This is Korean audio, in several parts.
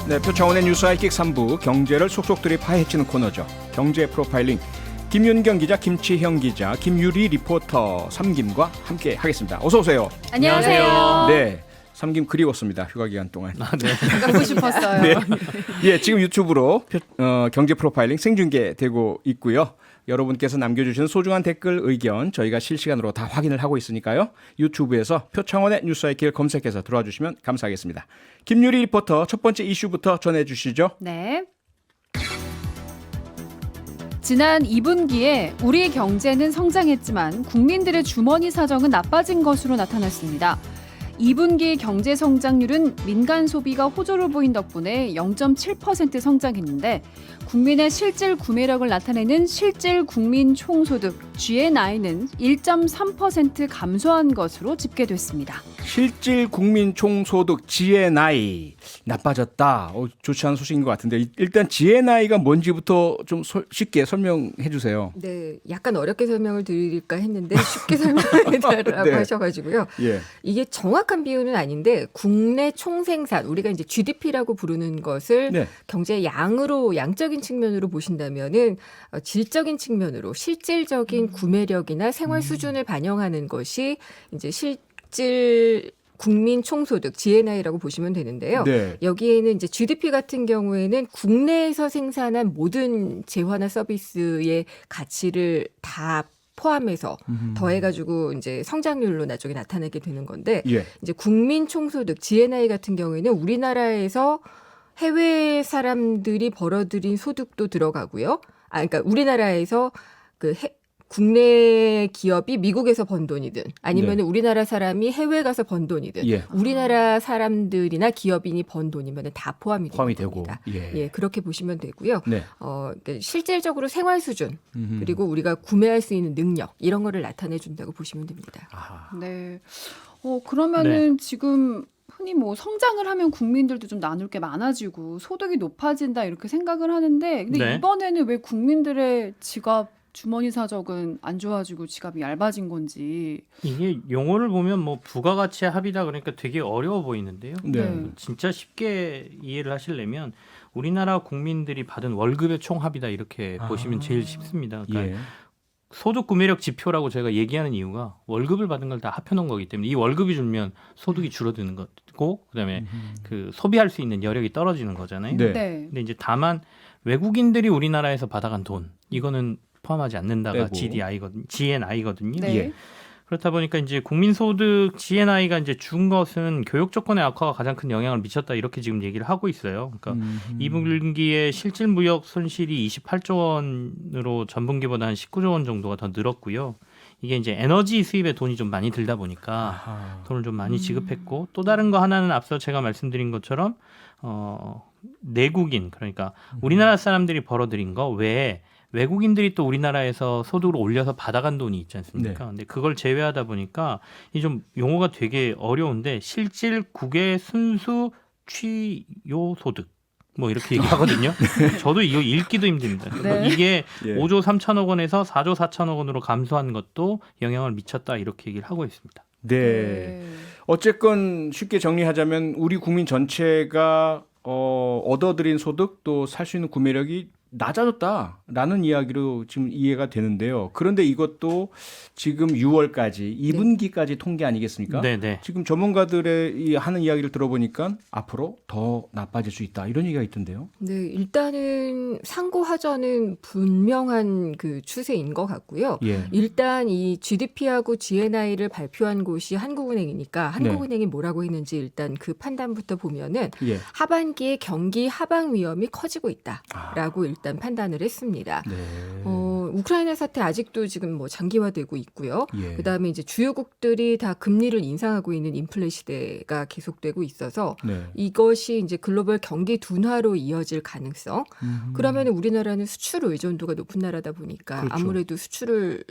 네, 표창원의 뉴스 하이킥 3부 경제를 속속들이 파헤치는 코너죠. 경제 프로파일링 김윤경 기자, 김치형 기자, 김유리 리포터 삼김과 함께 하겠습니다. 어서 오세요. 안녕하세요. 네, 삼김 그리웠습니다. 휴가 기간 동안. 가고 싶었어요. 네. 예, 지금 유튜브로 경제 프로파일링 생중계되고 있고요. 여러분께서 남겨주시는 소중한 댓글 의견 저희가 실시간으로 다 확인을 하고 있으니까요. 유튜브에서 표창원의 뉴스 하이킥을 검색해서 들어와 주시면 감사하겠습니다. 김유리 리포터 첫 번째 이슈부터 전해주시죠. 네. 지난 2분기에 우리 경제는 성장했지만 국민들의 주머니 사정은 나빠진 것으로 나타났습니다. 2분기 경제 성장률은 민간 소비가 호조를 보인 덕분에 0.7% 성장했는데 국민의 실질 구매력을 나타내는 실질 국민 총소득 GNI는 1.3% 감소한 것으로 집계됐습니다. 실질 국민 총소득 GNI 나빠졌다. 좋지 않은 소식인 것 같은데 일단 GNI가 뭔지부터 좀 쉽게 설명해 주세요. 네, 약간 어렵게 설명을 드릴까 했는데 쉽게 설명해달라고 네. 하셔가지고요. 예. 이게 정확한 비율은 아닌데 국내 총생산, 우리가 이제 GDP라고 부르는 것을 네. 경제 양으로 양적인 측면으로 보신다면은 질적인 측면으로 실질적인 구매력이나 생활 수준을 반영하는 것이 이제 실질 국민 총소득 GNI라고 보시면 되는데요. 네. 여기에는 이제 GDP 같은 경우에는 국내에서 생산한 모든 재화나 서비스의 가치를 다 포함해서 더해가지고 이제 성장률로 나중에 나타나게 되는 건데 예. 이제 국민 총소득 GNI 같은 경우에는 우리나라에서 해외 사람들이 벌어들인 소득도 들어가고요. 그러니까 우리나라에서 국내 기업이 미국에서 번 돈이든 아니면 네. 우리나라 사람이 해외 가서 번 돈이든 예. 우리나라 사람들이나 기업인이 번 돈이면 다 포함이 포함이 되는 되고. 겁니다. 예. 예, 그렇게 보시면 되고요. 네. 그러니까 실질적으로 생활 수준 그리고 우리가 구매할 수 있는 능력 이런 거를 나타내 준다고 보시면 됩니다. 아. 네. 그러면은 지금 흔히 뭐 성장을 하면 국민들도 좀 나눌 게 많아지고 소득이 높아진다 이렇게 생각을 하는데 근데 네. 이번에는 왜 국민들의 지갑 주머니 사정은 안 좋아지고 지갑이 얇아진 건지. 이게 용어를 보면 뭐 부가가치 합이다 그러니까 되게 어려워 보이는데요. 네. 진짜 쉽게 이해를 하시려면 우리나라 국민들이 받은 월급의 총합이다 이렇게 보시면 제일 쉽습니다. 그러니까 예. 소득 구매력 지표라고 저희가 얘기하는 이유가 월급을 받은 걸 다 합해놓은 거기 때문에 이 월급이 줄면 소득이 줄어드는 거고 그다음에 그 소비할 수 있는 여력이 떨어지는 거잖아요. 네. 네. 근데 이제 다만 외국인들이 우리나라에서 받아간 돈 이거는 포함하지 않는다가 빼고. GNI거든요. 네. 예. 그렇다 보니까 이제 국민소득 GNI가 이제 준 것은 교육 조건의 악화가 가장 큰 영향을 미쳤다 이렇게 지금 얘기를 하고 있어요. 그러니까 2분기에 실질 무역 손실이 28조 원으로 전분기보다 한 19조 원 정도가 더 늘었고요. 이게 이제 에너지 수입에 돈이 좀 많이 들다 보니까 아하. 돈을 좀 많이 지급했고 또 다른 거 하나는 앞서 제가 말씀드린 것처럼 내국인 그러니까 우리나라 사람들이 벌어들인 거 외에 외국인들이 또 우리나라에서 소득을 올려서 받아간 돈이 있지 않습니까? 네. 근데 그걸 제외하다 보니까 이 좀 용어가 되게 어려운데 실질 국외 순수 취요 소득 뭐 이렇게 얘기하거든요. 저도 이거 읽기도 힘듭니다. 네. 이게 예. 5조 3천억 원에서 4조 4천억 원으로 감소한 것도 영향을 미쳤다 이렇게 얘기를 하고 있습니다. 네. 어쨌건 쉽게 정리하자면 우리 국민 전체가 얻어들인 소득 또 살 수 있는 구매력이 낮아졌다라는 이야기로 지금 이해가 되는데요. 그런데 이것도 지금 6월까지 2분기까지 통계 아니겠습니까? 네네. 지금 전문가들의 하는 이야기를 들어보니까 앞으로 더 나빠질 수 있다 이런 얘기가 있던데요. 네, 일단은 상고하저는 분명한 그 추세인 것 같고요. 예. 일단 이 GDP하고 GNI를 발표한 곳이 한국은행이니까 한국은행이 뭐라고 했는지 일단 그 판단부터 보면은 예. 하반기에 경기 하방 위험이 커지고 있다라고 일단 판단을 했습니다. 네. 우크라이나 사태 아직도 지금 뭐 장기화되고 있고요. 예. 그다음에 이제 주요국들이 다 금리를 인상하고 있는 인플레 시대가 계속되고 있어서 네. 이것이 이제 글로벌 경기 둔화로 이어질 가능성. 그러면 우리나라는 수출 의존도가 높은 나라다 보니까 그렇죠. 아무래도 수출을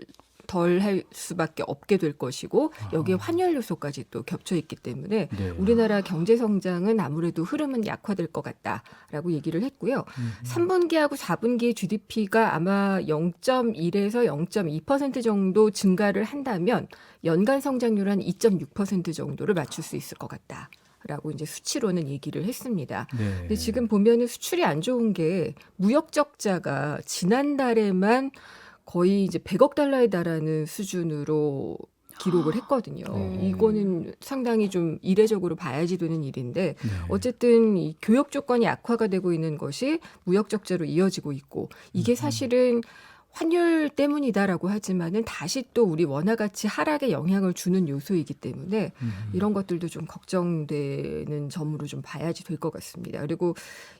덜 할 수밖에 없게 될 것이고 여기에 환율 요소까지 또 겹쳐 있기 때문에 네. 우리나라 경제 성장은 아무래도 흐름은 약화될 것 같다라고 얘기를 했고요. 3분기하고 4분기의 GDP가 아마 0.1에서 0.2% 정도 증가를 한다면 연간 성장률 한 2.6% 정도를 맞출 수 있을 것 같다. 라고 이제 수치로는 얘기를 했습니다. 네. 근데 지금 보면은 수출이 안 좋은 게 무역 적자가 지난달에만 거의 이제 100억 달러에 달하는 수준으로 기록을 했거든요. 네. 이거는 상당히 좀 이례적으로 봐야지 되는 일인데 네. 어쨌든 이 교역 조건이 악화가 되고 있는 것이 무역 적자로 이어지고 있고 이게 사실은 환율 때문이다라고 하지만은 다시 또 우리 원화 가치 하락에 영향을 주는 요소이기 때문에 이런 것들도 좀 걱정되는 점으로 좀 봐야지 될 것 같습니다. 그리고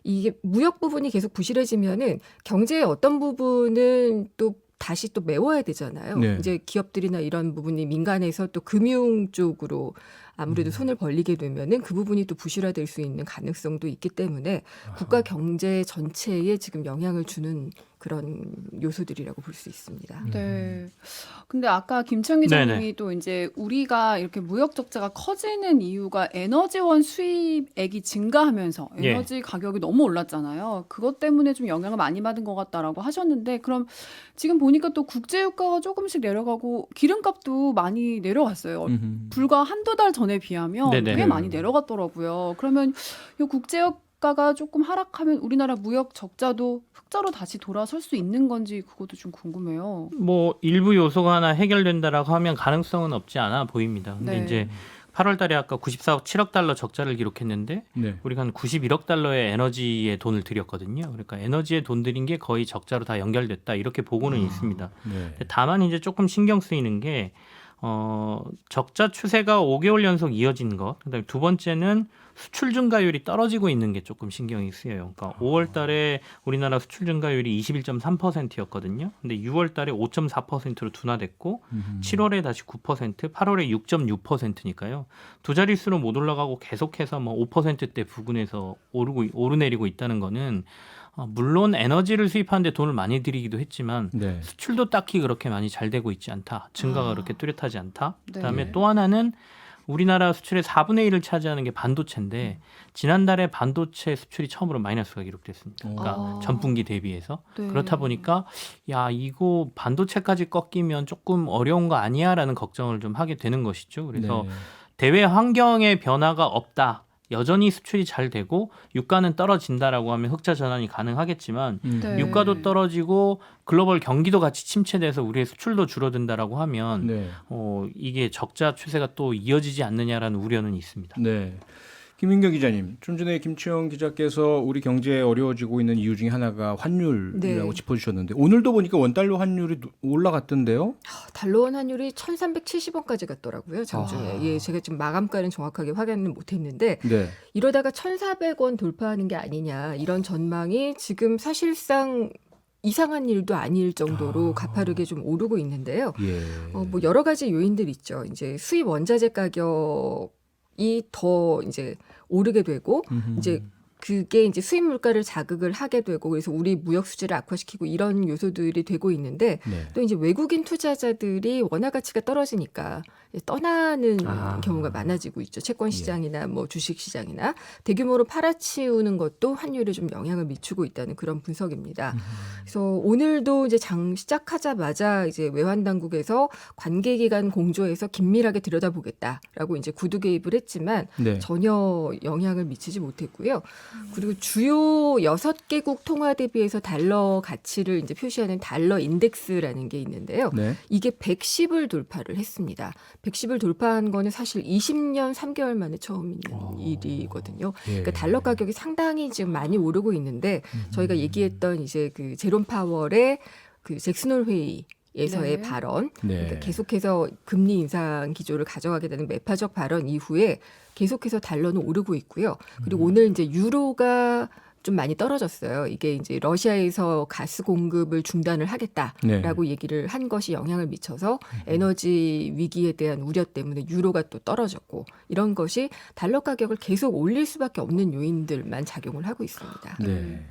이게 무역 부분이 계속 부실해지면은 경제의 어떤 부분은 또 다시 또 메워야 되잖아요. 네. 이제 기업들이나 이런 부분이 민간에서 또 금융 쪽으로 아무래도 손을 벌리게 되면은 그 부분이 또 부실화될 수 있는 가능성도 있기 때문에 국가 경제 전체에 지금 영향을 주는 그런 요소들이라고 볼 수 있습니다. 네. 근데 아까 김천 기자님이 네네. 또 이제 우리가 이렇게 무역 적자가 커지는 이유가 에너지원 수입액이 증가하면서 예. 에너지 가격이 너무 올랐잖아요. 그것 때문에 좀 영향을 많이 받은 것 같다라고 하셨는데 그럼 지금 보니까 또 국제유가가 조금씩 내려가고 기름값도 많이 내려갔어요. 불과 한두 달 전에 비하면 네네. 꽤 많이 내려갔더라고요. 그러면 이 국제유가가 조금 하락하면 우리나라 무역 적자도 흑자로 다시 돌아설 수 있는 건지 그것도 좀 궁금해요. 뭐 일부 요소가 하나 해결된다라고 하면 가능성은 없지 않아 보입니다. 근데 네. 이제 8월 달에 아까 94억 7억 달러 적자를 기록했는데 네. 우리가 한 91억 달러의 에너지에 돈을 들였거든요. 그러니까 에너지에 돈 들인 게 거의 적자로 다 연결됐다 이렇게 보고는 있습니다. 네. 근데 다만 이제 조금 신경 쓰이는 게 적자 추세가 5개월 연속 이어진 것. 그다음에 두 번째는 수출 증가율이 떨어지고 있는 게 조금 신경이 쓰여요. 그러니까 5월 달에 우리나라 수출 증가율이 21.3%였거든요. 근데 6월 달에 5.4%로 둔화됐고 7월에 다시 9%, 8월에 6.6%니까요. 두 자릿수로 못 올라가고 계속해서 뭐 5%대 부근에서 오르내리고 있다는 거는 물론 에너지를 수입하는데 돈을 많이 들이기도 했지만 네. 수출도 딱히 그렇게 많이 잘 되고 있지 않다. 증가가 그렇게 뚜렷하지 않다. 네. 그다음에 또 하나는 우리나라 수출의 4분의 1을 차지하는 게 반도체인데 지난달에 반도체 수출이 처음으로 마이너스가 기록됐습니다. 그러니까 아. 전분기 대비해서. 네. 그렇다 보니까 야 이거 반도체까지 꺾이면 조금 어려운 거 아니야라는 걱정을 좀 하게 되는 것이죠. 그래서 네. 대외 환경의 변화가 없다. 여전히 수출이 잘 되고 유가는 떨어진다라고 하면 흑자 전환이 가능하겠지만 네. 유가도 떨어지고 글로벌 경기도 같이 침체돼서 우리의 수출도 줄어든다라고 하면 네. 이게 적자 추세가 또 이어지지 않느냐라는 우려는 있습니다. 네. 김민경 기자님, 좀 전에 김치영 기자께서 우리 경제 어려워지고 있는 이유 중에 하나가 환율이라고 네. 짚어주셨는데 오늘도 보니까 원달러 환율이 올라갔던데요? 달러원 환율이 1,370원까지 갔더라고요. 장중에. 예, 제가 지금 마감가는 정확하게 확인은 못했는데 네. 이러다가 1,400원 돌파하는 게 아니냐 이런 전망이 지금 사실상 이상한 일도 아닐 정도로 가파르게 좀 오르고 있는데요. 예. 뭐 여러 가지 요인들 있죠. 이제 수입 원자재 가격이 더 이제 오르게 되고 이제 그게 이제 수입 물가를 자극을 하게 되고 그래서 우리 무역 수지를 악화시키고 이런 요소들이 되고 있는데 네. 또 이제 외국인 투자자들이 원화 가치가 떨어지니까 떠나는 아. 경우가 많아지고 있죠. 채권 시장이나 뭐 주식 시장이나 대규모로 팔아치우는 것도 환율에 좀 영향을 미치고 있다는 그런 분석입니다. 그래서 오늘도 이제 장 시작하자마자 이제 외환 당국에서 관계 기관 공조해서 긴밀하게 들여다보겠다라고 이제 구두 개입을 했지만 네. 전혀 영향을 미치지 못했고요. 그리고 주요 6개국 통화 대비해서 달러 가치를 이제 표시하는 달러 인덱스라는 게 있는데요. 네. 이게 110을 돌파를 했습니다. 110을 돌파한 거는 사실 20년 3개월 만에 처음 있는 일이거든요. 예. 그러니까 달러 가격이 상당히 지금 많이 오르고 있는데 저희가 얘기했던 이제 그 제롬 파월의 그 잭슨홀 회의에서의 네. 발언, 네. 그러니까 계속해서 금리 인상 기조를 가져가게 되는 매파적 발언 이후에 계속해서 달러는 오르고 있고요. 그리고 오늘 이제 유로가 좀 많이 떨어졌어요. 이게 이제 러시아에서 가스 공급을 중단을 하겠다라고 얘기를 한 것이 영향을 미쳐서 에너지 위기에 대한 우려 때문에 유로가 또 떨어졌고 이런 것이 달러 가격을 계속 올릴 수밖에 없는 요인들만 작용을 하고 있습니다. 네.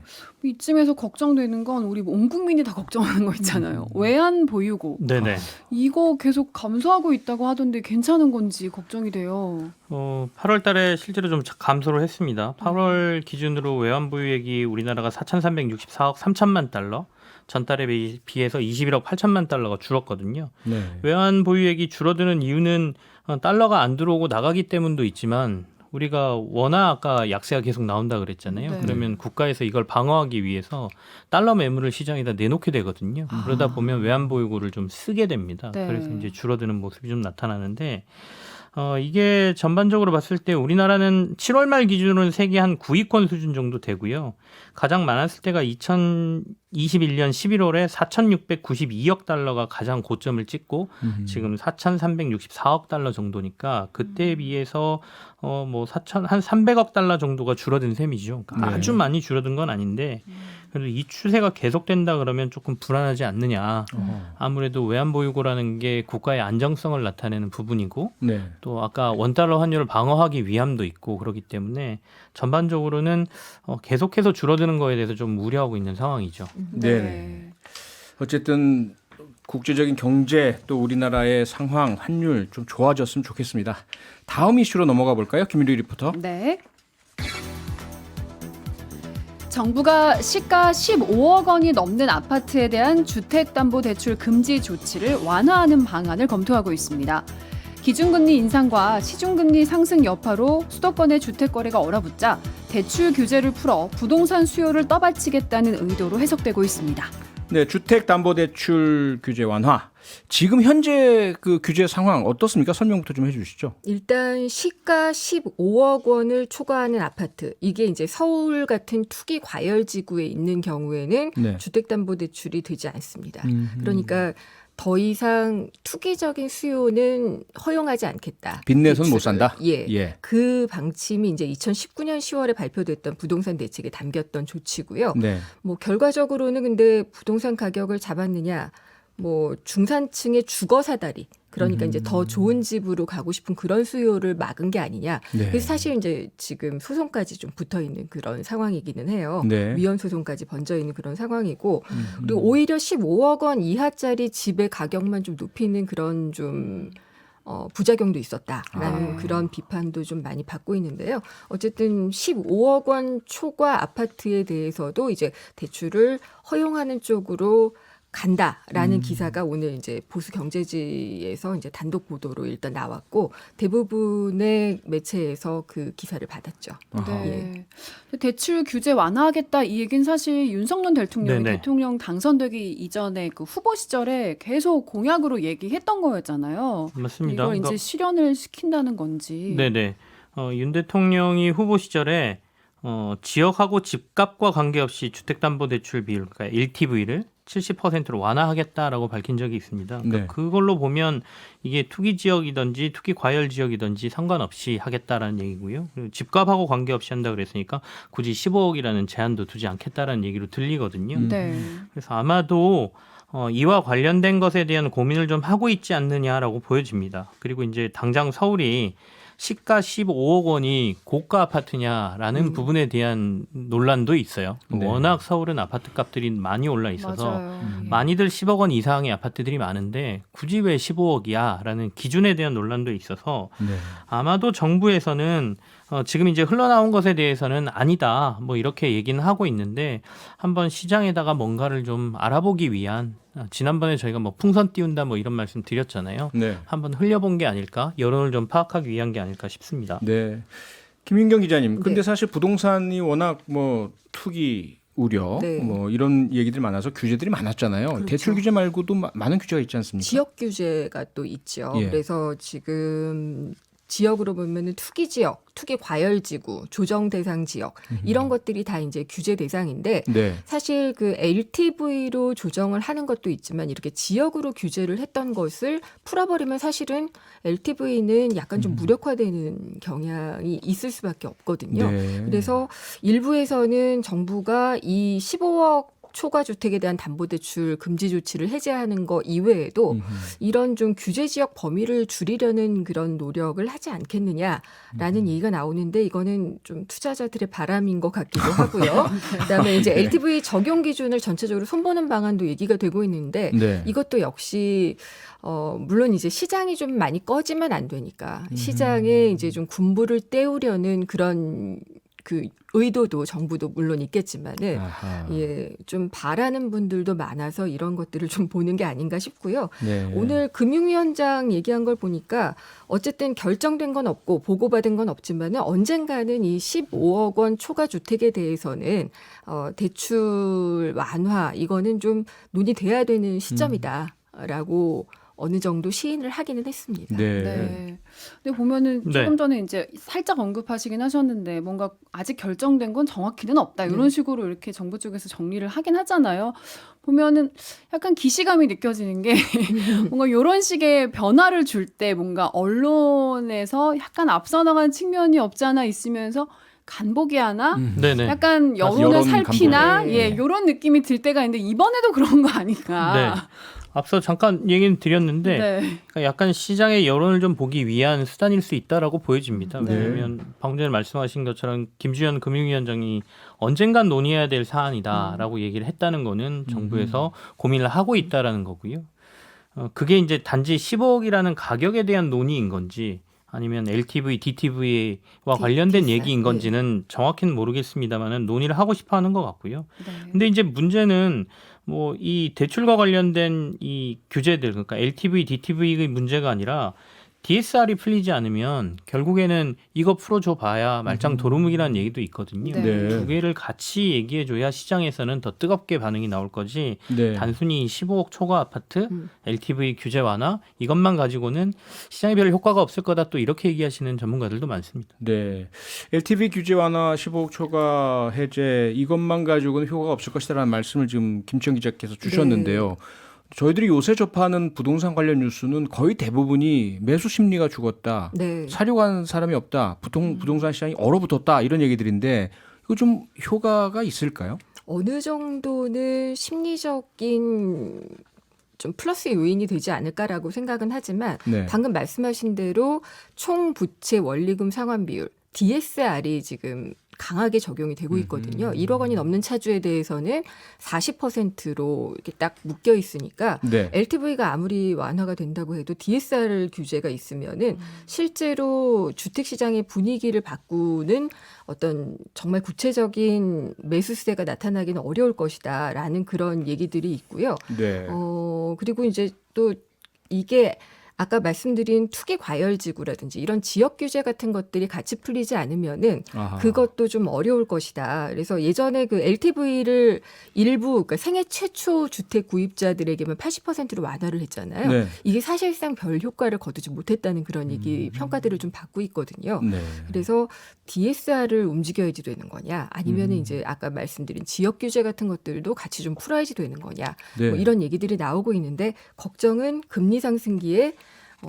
이쯤에서 걱정되는 건 우리 온 국민이 다 걱정하는 거 있잖아요. 외환 보유고 네네. 이거 계속 감소하고 있다고 하던데 괜찮은 건지 걱정이 돼요. 8월 달에 실제로 좀 감소를 했습니다. 8월 기준으로 외환 보유액이 우리나라가 4,364억 3천만 달러, 전달에 비해서 21억 8천만 달러가 줄었거든요. 네. 외환 보유액이 줄어드는 이유는 달러가 안 들어오고 나가기 때문도 있지만 우리가 워낙 아까 약세가 계속 나온다 그랬잖아요. 네. 그러면 국가에서 이걸 방어하기 위해서 달러 매물을 시장에다 내놓게 되거든요. 그러다 보면 외환 보유고를 좀 쓰게 됩니다. 네. 그래서 이제 줄어드는 모습이 좀 나타나는데 이게 전반적으로 봤을 때 우리나라는 7월 말 기준으로는 세계 한 9위권 수준 정도 되고요. 가장 많았을 때가 2021년 11월에 4,692억 달러가 가장 고점을 찍고 지금 4,364억 달러 정도니까 그때에 비해서 뭐 한 300억 달러 정도가 줄어든 셈이죠. 그러니까 네. 아주 많이 줄어든 건 아닌데 그래도 이 추세가 계속된다 그러면 조금 불안하지 않느냐. 아무래도 외환 보유고라는 게 국가의 안정성을 나타내는 부분이고 네. 또 아까 원달러 환율을 방어하기 위함도 있고 그렇기 때문에 전반적으로는 계속해서 줄어드는 거에 대해서 좀 우려하고 있는 상황이죠. 네. 어쨌든 국제적인 경제 또 우리나라의 상황, 환율 좀 좋아졌으면 좋겠습니다. 다음 이슈로 넘어가 볼까요? 김유리 리포터. 네. 정부가 시가 15억 원이 넘는 아파트에 대한 주택담보대출 금지 조치를 완화하는 방안을 검토하고 있습니다. 기준금리 인상과 시중금리 상승 여파로 수도권의 주택 거래가 얼어붙자 대출 규제를 풀어 부동산 수요를 떠받치겠다는 의도로 해석되고 있습니다. 네, 주택담보대출 규제 완화. 지금 현재 그 규제 상황 어떻습니까? 설명부터 좀 해주시죠. 일단 시가 15억 원을 초과하는 아파트, 이게 이제 서울 같은 투기 과열 지구에 있는 경우에는 네. 주택담보대출이 되지 않습니다. 그러니까 더 이상 투기적인 수요는 허용하지 않겠다. 빚내서는 못 대출을. 산다. 예. 예. 그 방침이 이제 2019년 10월에 발표됐던 부동산 대책에 담겼던 조치고요. 네. 뭐 결과적으로는 근데 부동산 가격을 잡았느냐, 뭐 중산층의 주거 사다리, 그러니까 이제 더 좋은 집으로 가고 싶은 그런 수요를 막은 게 아니냐. 네. 그래서 사실 이제 지금 소송까지 좀 붙어 있는 그런 상황이기는 해요. 네. 위헌 소송까지 번져 있는 그런 상황이고, 그리고 오히려 15억 원 이하짜리 집의 가격만 좀 높이는 그런 좀 부작용도 있었다라는 그런 비판도 좀 많이 받고 있는데요. 어쨌든 15억 원 초과 아파트에 대해서도 이제 대출을 허용하는 쪽으로 간다라는 기사가 오늘 이제 보수 경제지에서 이제 단독 보도로 일단 나왔고 대부분의 매체에서 그 기사를 받았죠. 아하. 네. 대출 규제 완화하겠다 이 얘기는 사실 윤석열 대통령이 네네. 대통령 당선되기 이전에 그 후보 시절에 계속 공약으로 얘기했던 거였잖아요. 맞습니다. 이걸 그러니까 이제 실현을 시킨다는 건지. 네네. 윤 대통령이 후보 시절에 지역하고 집값과 관계없이 주택담보대출 비율, 그러니까 LTV를 70%로 완화하겠다라고 밝힌 적이 있습니다. 그러니까 네. 그걸로 보면 이게 투기 지역이든지 투기 과열 지역이든지 상관없이 하겠다라는 얘기고요. 그리고 집값하고 관계없이 한다 그랬으니까 굳이 15억이라는 제한도 두지 않겠다라는 얘기로 들리거든요. 네. 그래서 아마도 이와 관련된 것에 대한 고민을 좀 하고 있지 않느냐라고 보여집니다. 그리고 이제 당장 서울이 시가 15억 원이 고가 아파트냐라는 부분에 대한 논란도 있어요. 네. 워낙 서울은 아파트 값들이 많이 올라 있어서 맞아요. 예. 많이들 10억 원 이상의 아파트들이 많은데 굳이 왜 15억이야라는 기준에 대한 논란도 있어서 네. 아마도 정부에서는 지금 이제 흘러나온 것에 대해서는 아니다 뭐 이렇게 얘기는 하고 있는데 한번 시장에다가 뭔가를 좀 알아보기 위한 지난번에 저희가 뭐 풍선 띄운다 뭐 이런 말씀 드렸잖아요. 네. 한번 흘려본 게 아닐까, 여론을 좀 파악하기 위한 게 아닐까 싶습니다. 네. 김윤경 기자님. 근데 네. 사실 부동산이 워낙 뭐 투기 우려 네. 뭐 이런 얘기들이 많아서 규제들이 많았잖아요. 그렇죠. 대출 규제 말고도 많은 규제가 있지 않습니까? 지역 규제가 또 있죠. 예. 그래서 지금 지역으로 보면은 투기 지역, 투기 과열 지구, 조정 대상 지역 이런 것들이 다 이제 규제 대상인데 네. 사실 그 LTV로 조정을 하는 것도 있지만 이렇게 지역으로 규제를 했던 것을 풀어버리면 사실은 LTV는 약간 좀 무력화되는 경향이 있을 수밖에 없거든요. 네. 그래서 일부에서는 정부가 이 15억 초과 주택에 대한 담보대출 금지 조치를 해제하는 거 이외에도 이런 좀 규제 지역 범위를 줄이려는 그런 노력을 하지 않겠느냐라는 얘기가 나오는데 이거는 좀 투자자들의 바람인 것 같기도 하고요. 그다음에 이제 LTV 적용 기준을 전체적으로 손보는 방안도 얘기가 되고 있는데 네. 이것도 역시 물론 이제 시장이 좀 많이 꺼지면 안 되니까 시장에 이제 좀 군부를 떼우려는 그런 그 의도도 정부도 물론 있겠지만은 아하. 예, 좀 바라는 분들도 많아서 이런 것들을 좀 보는 게 아닌가 싶고요. 네. 오늘 금융위원장 얘기한 걸 보니까 어쨌든 결정된 건 없고 보고받은 건 없지만은 언젠가는 이 15억 원 초과 주택에 대해서는 대출 완화 이거는 좀 논의돼야 되는 시점이다라고 어느 정도 시인을 하기는 했습니다. 네. 네. 근데 보면은 네. 조금 전에 이제 살짝 언급하시긴 하셨는데 뭔가 아직 결정된 건 정확히는 없다. 이런 네. 식으로 이렇게 정부 쪽에서 정리를 하긴 하잖아요. 보면은 약간 기시감이 느껴지는 게 뭔가 이런 식의 변화를 줄 때 뭔가 언론에서 약간 앞서 나간 측면이 없지 않아 있으면서 간보기 하나? 네네. 약간 여론을 여론 살피나? 간보기. 예, 네. 이런 느낌이 들 때가 있는데 이번에도 그런 거 아닌가. 네. 앞서 잠깐 얘기는 드렸는데 네. 그러니까 약간 시장의 여론을 좀 보기 위한 수단일 수 있다라고 보여집니다. 네. 왜냐하면 방금 전에 말씀하신 것처럼 김주현 금융위원장이 언젠간 논의해야 될 사안이다라고 얘기를 했다는 거는 정부에서 고민을 하고 있다라는 거고요. 그게 이제 단지 15억이라는 가격에 대한 논의인 건지 아니면 LTV, DTV와 관련된 DSR, 얘기인 건지는 정확히는 모르겠습니다만은 논의를 하고 싶어하는 것 같고요. 네. 근데 이제 문제는 뭐 이 대출과 관련된 이 규제들 그러니까 LTV, DTV의 문제가 아니라 DSR이 풀리지 않으면 결국에는 이거 풀어줘 봐야 말짱 도루묵이라는 얘기도 있거든요. 네. 두 개를 같이 얘기해 줘야 시장에서는 더 뜨겁게 반응이 나올 거지 네. 단순히 15억 초과 아파트, 음. LTV 규제 완화 이것만 가지고는 시장에 별 효과가 없을 거다 또 이렇게 얘기하시는 전문가들도 많습니다. 네. LTV 규제 완화 15억 초과 해제 이것만 가지고는 효과가 없을 것이라는 말씀을 지금 김치영 기자께서 주셨는데요. 저희들이 요새 접하는 부동산 관련 뉴스는 거의 대부분이 매수 심리가 죽었다. 네. 사려고 하는 사람이 없다. 부동산 시장이 얼어붙었다. 이런 얘기들인데 이거 좀 효과가 있을까요? 어느 정도는 심리적인 좀 플러스 요인이 되지 않을까라고 생각은 하지만 네. 방금 말씀하신 대로 총 부채 원리금 상환 비율 DSR이 지금 강하게 적용이 되고 있거든요. 1억 원이 넘는 차주에 대해서는 40%로 이렇게 딱 묶여 있으니까 네. LTV가 아무리 완화가 된다고 해도 DSR 규제가 있으면은 실제로 주택 시장의 분위기를 바꾸는 어떤 정말 구체적인 매수세가 나타나기는 어려울 것이다라는 그런 얘기들이 있고요. 네. 그리고 이제 또 이게 아까 말씀드린 투기 과열지구라든지 이런 지역 규제 같은 것들이 같이 풀리지 않으면은 아하. 그것도 좀 어려울 것이다. 그래서 예전에 그 LTV를 일부 그러니까 생애 최초 주택 구입자들에게만 80%로 완화를 했잖아요. 네. 이게 사실상 별 효과를 거두지 못했다는 그런 얘기 평가들을 좀 받고 있거든요. 네. 그래서 DSR을 움직여야지 되는 거냐, 아니면은 이제 아까 말씀드린 지역 규제 같은 것들도 같이 좀 풀어야지 되는 거냐, 네. 뭐 이런 얘기들이 나오고 있는데 걱정은 금리 상승기에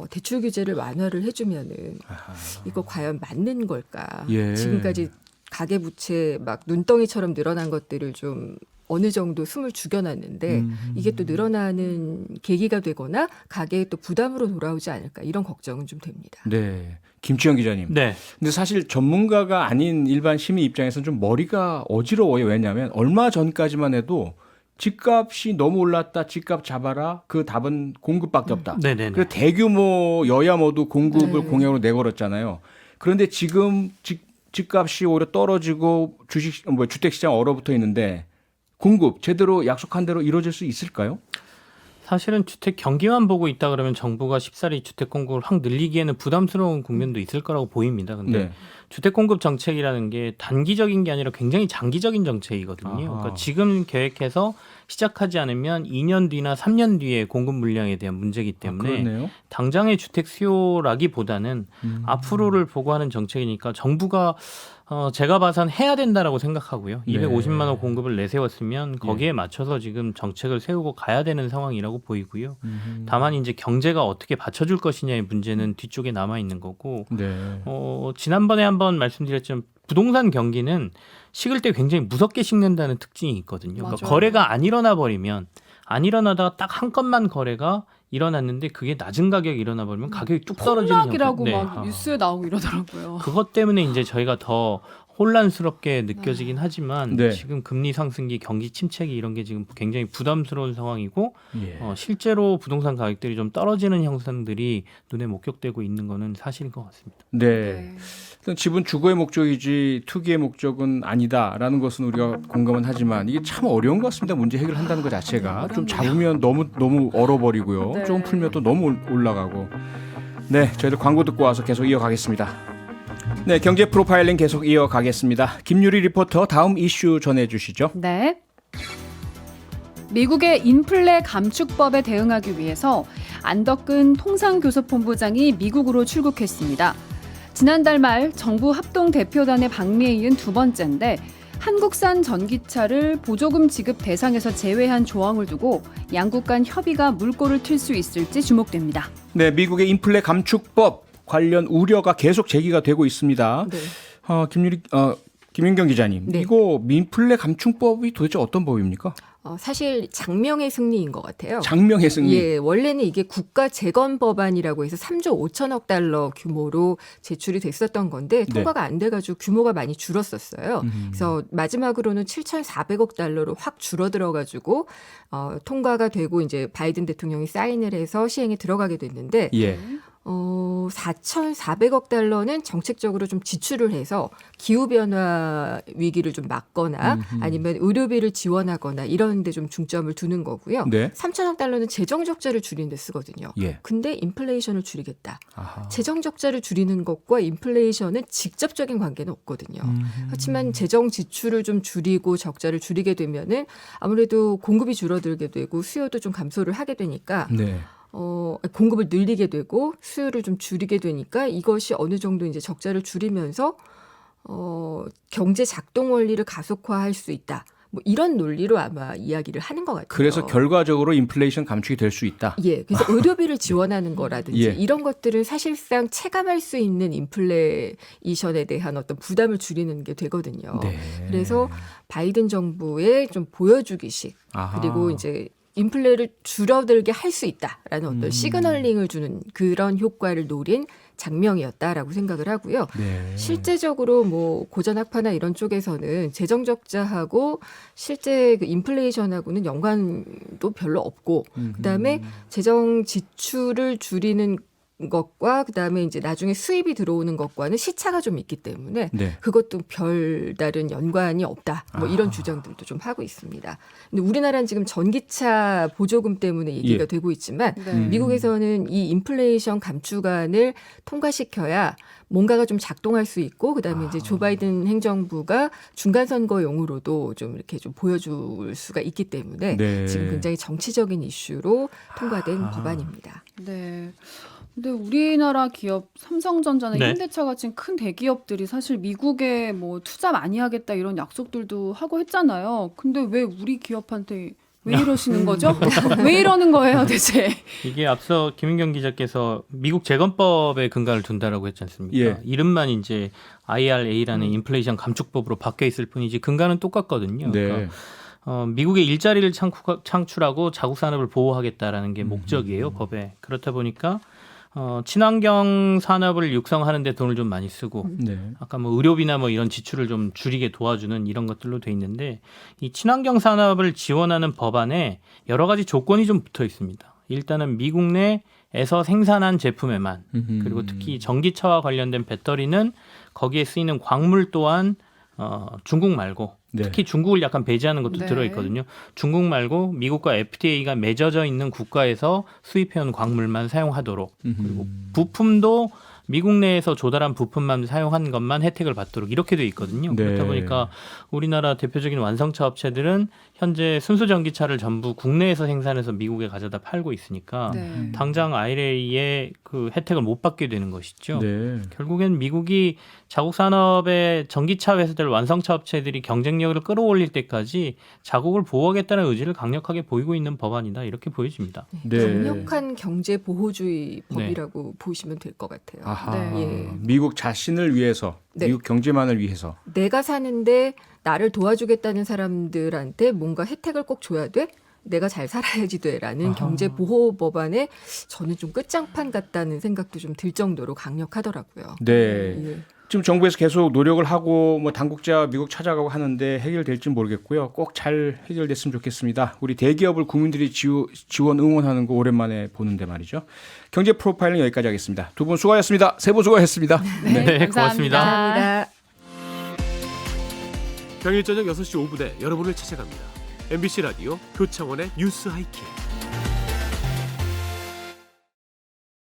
대출 규제를 완화를 해주면은 아하. 이거 과연 맞는 걸까? 예. 지금까지 가계 부채 막 눈덩이처럼 늘어난 것들을 좀 어느 정도 숨을 죽여놨는데 이게 또 늘어나는 계기가 되거나 가계에 또 부담으로 돌아오지 않을까 이런 걱정은 좀 됩니다. 네. 김치영 기자님. 네. 근데 사실 전문가가 아닌 일반 시민 입장에서는 좀 머리가 어지러워요. 왜냐하면 얼마 전까지만 해도 집값이 너무 올랐다. 집값 잡아라. 그 답은 공급밖에 없다. 네네네. 그래서 대규모 여야 모두 공급을 네. 공약으로 내걸었잖아요. 그런데 지금 집값이 오히려 떨어지고 주택 시장 얼어붙어 있는데 공급 제대로 약속한 대로 이루어질 수 있을까요? 사실은 주택 경기만 보고 있다 그러면 정부가 쉽사리 주택 공급을 확 늘리기에는 부담스러운 국면도 있을 거라고 보입니다. 근데 네. 주택 공급 정책이라는 게 단기적인 게 아니라 굉장히 장기적인 정책이거든요. 아하. 그러니까 지금 계획해서 시작하지 않으면 2년 뒤나 3년 뒤에 공급 물량에 대한 문제이기 때문에 그렇네요. 당장의 주택 수요라기보다는 앞으로를 보고 하는 정책이니까 정부가 제가 봐선 해야 된다라고 생각하고요. 네. 250만 원 공급을 내세웠으면 거기에 맞춰서 지금 정책을 세우고 가야 되는 상황이라고 보이고요. 다만 이제 경제가 어떻게 받쳐줄 것이냐의 문제는 뒤쪽에 남아 있는 거고 네. 지난번에 한번 말씀드렸지만 부동산 경기는 식을 때 굉장히 무섭게 식는다는 특징이 있거든요. 그러니까 맞아요. 거래가 안 일어나버리면 안 일어나다가 딱 한 건만 거래가 일어났는데 그게 낮은 가격이 일어나 버리면 가격이 뚝 떨어지는 폭락이라고 형태. 막 뉴스에 나오고 이러더라고요. 그것 때문에 이제 저희가 더 혼란스럽게 느껴지긴 하지만 네. 지금 금리 상승기, 경기 침체기 이런 게 지금 굉장히 부담스러운 상황이고 예. 실제로 부동산 가격들이 좀 떨어지는 현상들이 눈에 목격되고 있는 거는 사실인 것 같습니다. 네. 일단 집은 주거의 목적이지 투기의 목적은 아니다라는 것은 우리가 공감은 하지만 이게 참 어려운 것 같습니다. 문제 해결한다는 것 자체가 좀 잡으면 너무 얼어버리고요. 네. 조금 풀면 또 너무 올라가고. 네, 저희들 광고 듣고 와서 계속 이어가겠습니다. 네, 경제 프로파일링 계속 이어가겠습니다. 김유리 리포터 다음 이슈 전해주시죠. 네. 미국의 인플레 감축법에 대응하기 위해서 안덕근 통상교섭본부장이 미국으로 출국했습니다. 지난달 말 정부 합동 대표단의 방미에 이은 두 번째인데 한국산 전기차를 보조금 지급 대상에서 제외한 조항을 두고 양국 간 협의가 물꼬를 틀 수 있을지 주목됩니다. 네, 미국의 인플레 감축법 관련 우려가 계속 제기가 되고 있습니다. 네. 김윤경 기자님, 네. 이거 인플레 감축법이 도대체 어떤 법입니까? 사실 장명의 승리인 것 같아요. 장명의 승리. 예, 원래는 이게 국가 재건 법안이라고 해서 3조 5천억 달러 규모로 제출이 됐었던 건데 통과가 안 돼가지고 규모가 많이 줄었었어요. 그래서 마지막으로는 7,400억 달러로 확 줄어들어가지고 통과가 되고 이제 바이든 대통령이 사인을 해서 시행에 들어가게 됐는데 예. 4,400억 달러는 정책적으로 좀 지출을 해서 기후변화 위기를 좀 막거나 아니면 의료비를 지원하거나 이런 데 좀 중점을 두는 거고요. 네. 3,000억 달러는 재정적자를 줄이는 데 쓰거든요. 예. 근데 인플레이션을 줄이겠다. 아하. 재정적자를 줄이는 것과 인플레이션은 직접적인 관계는 없거든요. 그렇지만 재정 지출을 좀 줄이고 적자를 줄이게 되면은 아무래도 공급이 줄어들게 되고 수요도 좀 감소를 하게 되니까 네. 공급을 늘리게 되고 수요를 좀 줄이게 되니까 이것이 어느 정도 이제 적자를 줄이면서 경제 작동 원리를 가속화할 수 있다. 뭐 이런 논리로 아마 이야기를 하는 것 같아요. 그래서 결과적으로 인플레이션 감축이 될 수 있다. 예, 그래서 의료비를 지원하는 거라든지 예. 이런 것들은 사실상 체감할 수 있는 인플레이션에 대한 어떤 부담을 줄이는 게 되거든요. 네. 그래서 바이든 정부의 좀 보여주기식 아하. 그리고 이제 인플레를 줄어들게 할 수 있다라는 어떤 시그널링을 주는 그런 효과를 노린 장명이었다라고 생각을 하고요. 네. 실제적으로 뭐 고전 학파나 이런 쪽에서는 재정 적자하고 실제 그 인플레이션하고는 연관도 별로 없고 그다음에 재정 지출을 줄이는 것과 그다음에 이제 나중에 수입이 들어오는 것과는 시차가 좀 있기 때문에 네. 그것도 별다른 연관이 없다. 뭐 이런 주장들도 좀 하고 있습니다. 근데 우리나라는 지금 전기차 보조금 때문에 얘기가 예. 되고 있지만 네. 미국에서는 이 인플레이션 감축안을 통과시켜야 뭔가가 좀 작동할 수 있고 그다음에 이제 조 바이든 행정부가 중간 선거용으로도 좀 이렇게 좀 보여줄 수가 있기 때문에 네. 지금 굉장히 정치적인 이슈로 통과된 법안입니다. 네. 근데 우리나라 기업 삼성전자나 네. 현대차 같은 큰 대기업들이 사실 미국에 뭐 투자 많이 하겠다 이런 약속들도 하고 했잖아요. 근데 왜 우리 기업한테 왜 이러시는 거죠? 왜 이러는 거예요, 대체? 이게 앞서 김윤경 기자께서 미국 재건법에 근간을 둔다라고 했지 않습니까? 예. 이름만 이제 IRA라는 인플레이션 감축법으로 바뀌어 있을 뿐이지 근간은 똑같거든요. 네. 그러니까 미국의 일자리를 창출하고 자국 산업을 보호하겠다라는 게 목적이에요, 법에. 그렇다 보니까 친환경 산업을 육성하는 데 돈을 좀 많이 쓰고 네. 아까 뭐 의료비나 뭐 이런 지출을 좀 줄이게 도와주는 이런 것들로 돼 있는데 이 친환경 산업을 지원하는 법안에 여러 가지 조건이 좀 붙어 있습니다. 일단은 미국 내에서 생산한 제품에만 그리고 특히 전기차와 관련된 배터리는 거기에 쓰이는 광물 또한 중국 말고 네. 특히 중국을 약간 배제하는 것도 네. 들어있거든요. 중국 말고 미국과 FTA가 맺어져 있는 국가에서 수입해온 광물만 사용하도록 그리고 부품도 미국 내에서 조달한 부품만 사용한 것만 혜택을 받도록 이렇게 돼 있거든요. 네. 그렇다 보니까 우리나라 대표적인 완성차 업체들은 현재 순수 전기차를 전부 국내에서 생산해서 미국에 가져다 팔고 있으니까 네. 당장 IRA의 그 혜택을 못 받게 되는 것이죠. 네. 결국엔 미국이 자국 산업의 전기차 회사들, 완성차 업체들이 경쟁력을 끌어올릴 때까지 자국을 보호하겠다는 의지를 강력하게 보이고 있는 법안이다 이렇게 보여집니다. 네. 강력한 경제 보호주의 법이라고 보시면 될 것 같아요. 아하. 네. 예. 미국 자신을 위해서, 네. 미국 경제만을 위해서. 내가 사는데 나를 도와주겠다는 사람들한테 뭔가 혜택을 꼭 줘야 돼? 내가 잘 살아야지 돼라는 경제 보호 법안에 저는 좀 끝장판 같다는 생각도 좀 들 정도로 강력하더라고요. 네. 예. 지금 정부에서 계속 노력을 하고 뭐 당국자 미국 찾아가고 하는데 해결될지 모르겠고요. 꼭 잘 해결됐으면 좋겠습니다. 우리 대기업을 국민들이 지원 응원하는 거 오랜만에 보는데 말이죠. 경제 프로파일링 여기까지 하겠습니다. 두 분 수고하셨습니다. 세 분 수고하셨습니다. 네, 고맙습니다. 감사합니다. 평일 저녁 6시 5분에 여러분을 찾아갑니다. MBC 라디오 표창원의 뉴스 하이킥.